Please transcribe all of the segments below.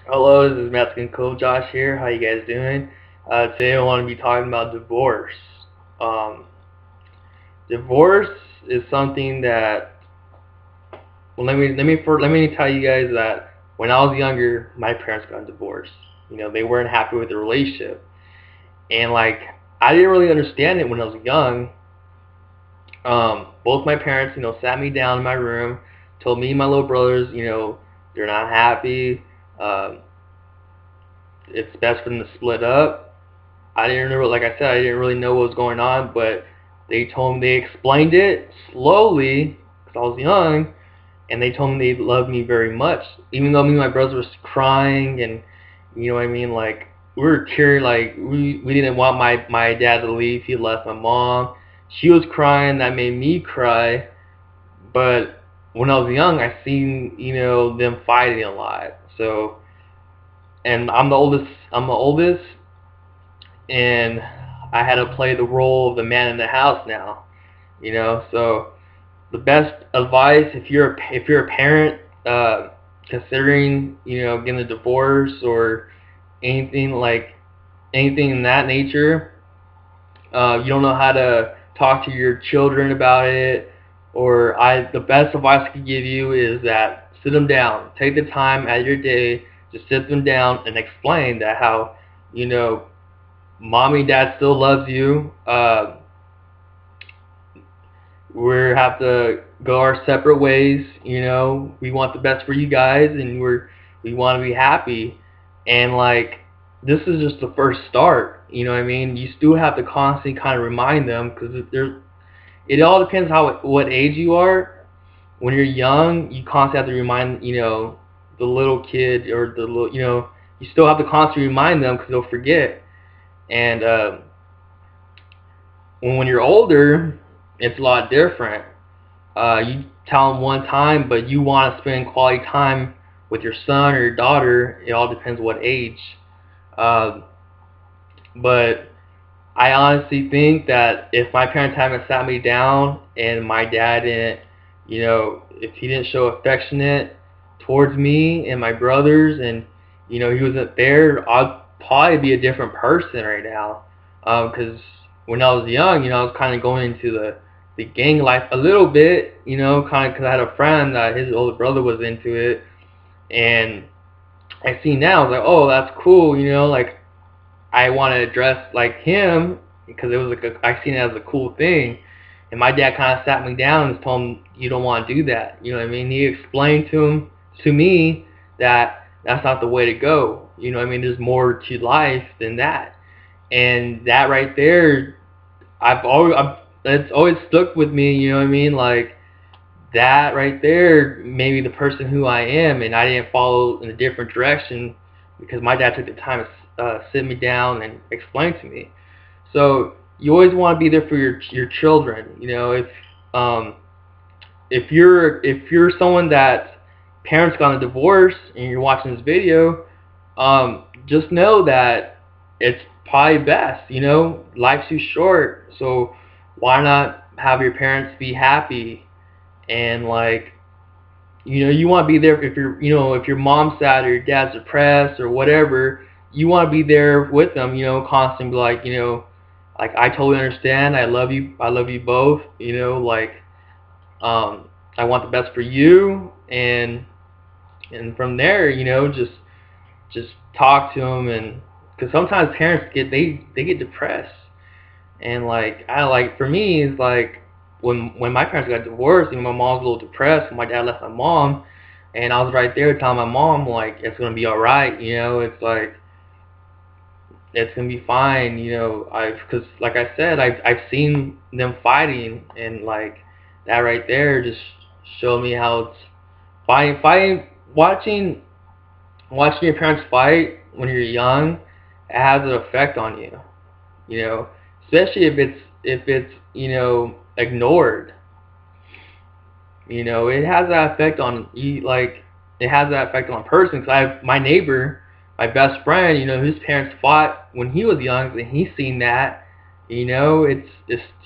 Hello, this is Mexican Cool Josh here. How you guys doing? Today I want to be talking about divorce. Um, Divorce is something that well, let me tell you guys that when I was younger, my parents got divorced. They weren't happy with the relationship, and like I didn't really understand it when I was young. Both my parents, sat me down in my room, told me and my little brothers, they're not happy. Um, it's best for them to split up. I didn't know, like I said, I didn't really know what was going on, but they explained it slowly because I was young, and they told me they loved me very much, even though me and my brother was crying, and you know what I mean, like we were tearing, like we didn't want my dad to leave. He left my mom. She was crying. That made me cry. But when I was young, I seen them fighting a lot. So, and I'm the oldest. And I had to play the role of the man in the house now. So the best advice if you're a parent considering getting a divorce or anything like anything in that nature, you don't know how to talk to your children about it, or the best advice I could give you is that sit them down, take the time out of your day to sit them down and explain that how you know mommy and dad still loves you. We have to go our separate ways. We want the best for you guys, and we want to be happy. And like this is just the first start. You know what I mean? You still have to constantly kind of remind them because it all depends what age you are. When you're young, you constantly have to remind the little kid or the little you still have to constantly remind them because they'll forget. And when you're older, it's a lot different. You tell them one time, but you want to spend quality time with your son or your daughter. It all depends what age. Uh, but I honestly think that if my parents hadn't sat me down and my dad didn't, if he didn't show affectionate towards me and my brothers, and he wasn't there, I'd probably be a different person right now. Because when I was young, I was kind of going into the gang life a little bit, kind of because I had a friend that his older brother was into it, and I see now, I was like, oh, that's cool, like I want to dress like him because it was like I seen it as a cool thing. And my dad kind of sat me down and told him, "You don't want to do that." You know what I mean? He explained to me that that's not the way to go. You know what I mean? There's more to life than that. And that right there, it's always stuck with me. You know what I mean? Like that right there, maybe the person who I am, and I didn't follow in a different direction because my dad took the time to sit me down and explain to me. So you always want to be there for your children. Um, if you're someone that parents got a divorce and you're watching this video, just know that it's probably best. Life's too short, so why not have your parents be happy and like you want to be there if if your mom's sad or your dad's depressed or whatever. You want to be there with them, constantly, like like I totally understand. I love you both. Like um, I want the best for you, and from there, just talk to them, and because sometimes parents they get depressed, and like I like for me it's like when my parents got divorced, my mom was a little depressed when my dad left my mom, and I was right there telling my mom like it's gonna be all right. It's like it's gonna be fine. I've because like I said, I've seen them fighting, and like that right there just showed me how it's fighting, watching your parents fight when you're young. It has an effect on you. You know, especially if it's ignored. It has that effect on you. Like it has that effect on a person. Cause I have my neighbor, my best friend. His parents fought when he was young, and he's seen that. It's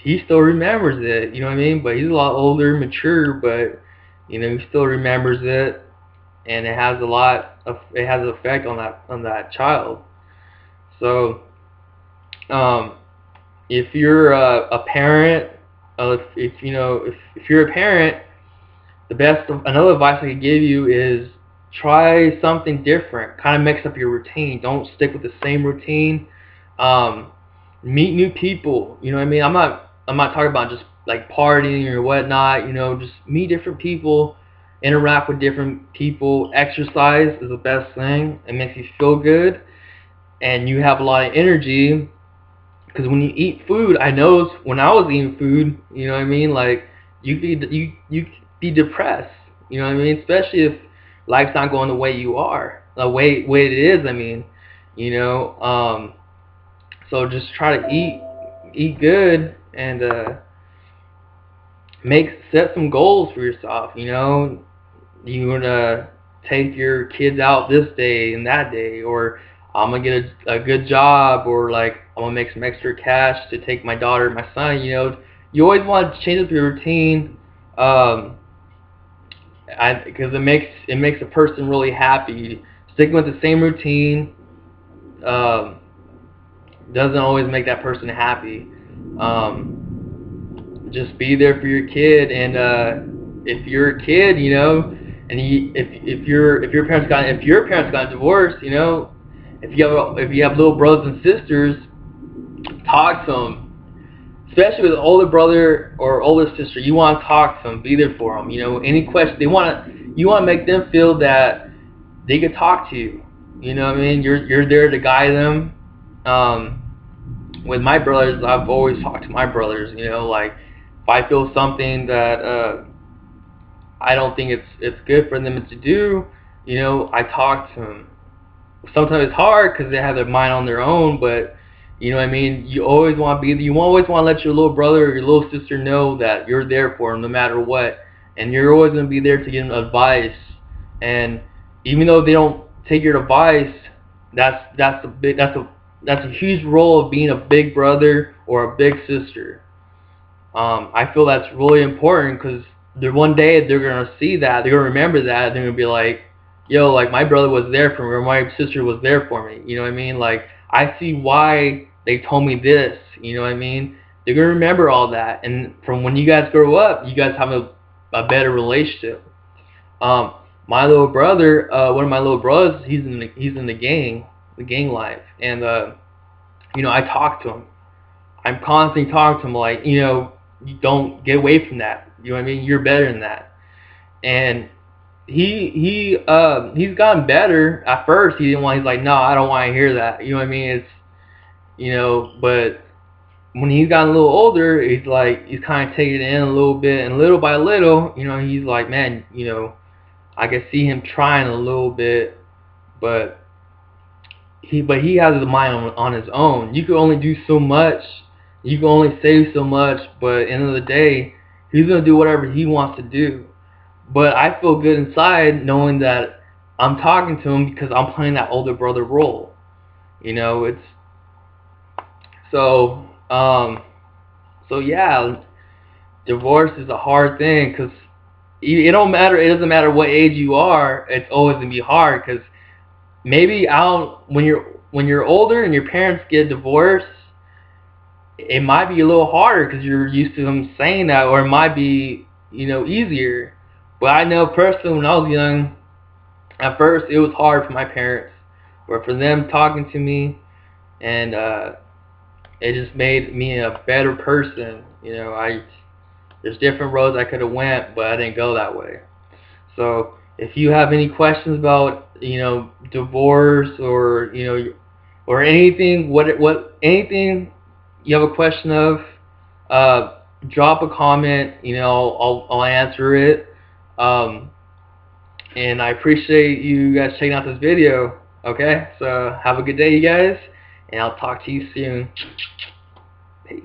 he still remembers it. You know what I mean? But he's a lot older, mature, but he still remembers it. and it has an effect on that child. So if you're a parent, if you're a parent, another advice I could give you is try something different. Kind of mix up your routine. Don't stick with the same routine. Um, Meet new people. You know what I mean? I'm not talking about just like partying or whatnot. Just meet different people, interact with different people. Exercise is the best thing. It makes you feel good, and you have a lot of energy. Because when you eat food, I know when I was eating food, you know what I mean. Like you could be depressed. You know what I mean? Especially if life's not going the way you are, the way it is. I mean, you know. So just try to eat good, and set some goals for yourself. You want to take your kids out this day and that day, or I'm gonna get a good job, or like I'm gonna make some extra cash to take my daughter and my son. You always want to change up your routine, because it makes a person really happy. Sticking with the same routine um, doesn't always make that person happy. Just be there for your kid, and if you're a kid, and if your parents got divorced, if you have little brothers and sisters, talk to them. Especially with an older brother or older sister, you want to talk to them, be there for them. Any question you want to make them feel that they could talk to you. You know what I mean? You're there to guide them. With my brothers, I've always talked to my brothers. Like if I feel something that I don't think it's good for them to do, I talk to them. Sometimes it's hard because they have their mind on their own, but you know what I mean. You always want to let your little brother or your little sister know that you're there for them no matter what, and you're always going to be there to give them advice. And even though they don't take your advice, that's a huge role of being a big brother or a big sister. I feel that's really important because one day they're gonna see that, they're gonna remember that, and they're gonna be like, "Yo, like my brother was there for me, or my sister was there for me." You know what I mean? Like I see why they told me this. You know what I mean? They're gonna remember all that, and from when you guys grow up, you guys have a better relationship. Um, my little brother, one of my little brothers, he's in the gang life, and I talk to him. I'm constantly talking to him like, you don't get away from that. You know what I mean? You're better than that. And he's gotten better. At first, he's like, no, I don't want to hear that. You know what I mean? But when he's gotten a little older, he's kind of taking it in a little bit, and little by little, he's like, man, I can see him trying a little bit, but he has his mind on his own. You can only do so much. You can only say so much, but at the end of the day, he's going to do whatever he wants to do. But I feel good inside knowing that I'm talking to him because I'm playing that older brother role. It's so yeah, divorce is a hard thing because it doesn't matter what age you are. It's always going to be hard because maybe when you're older and your parents get divorced, it might be a little harder because you're used to them saying that, or it might be easier. But I know personally, when I was young, at first it was hard for my parents, or for them talking to me, and it just made me a better person. There's different roads I could have went, but I didn't go that way. So if you have any questions about divorce, or anything, anything you have a question of, drop a comment. I'll answer it. And I appreciate you guys checking out this video. Okay, so have a good day, you guys, and I'll talk to you soon. Peace.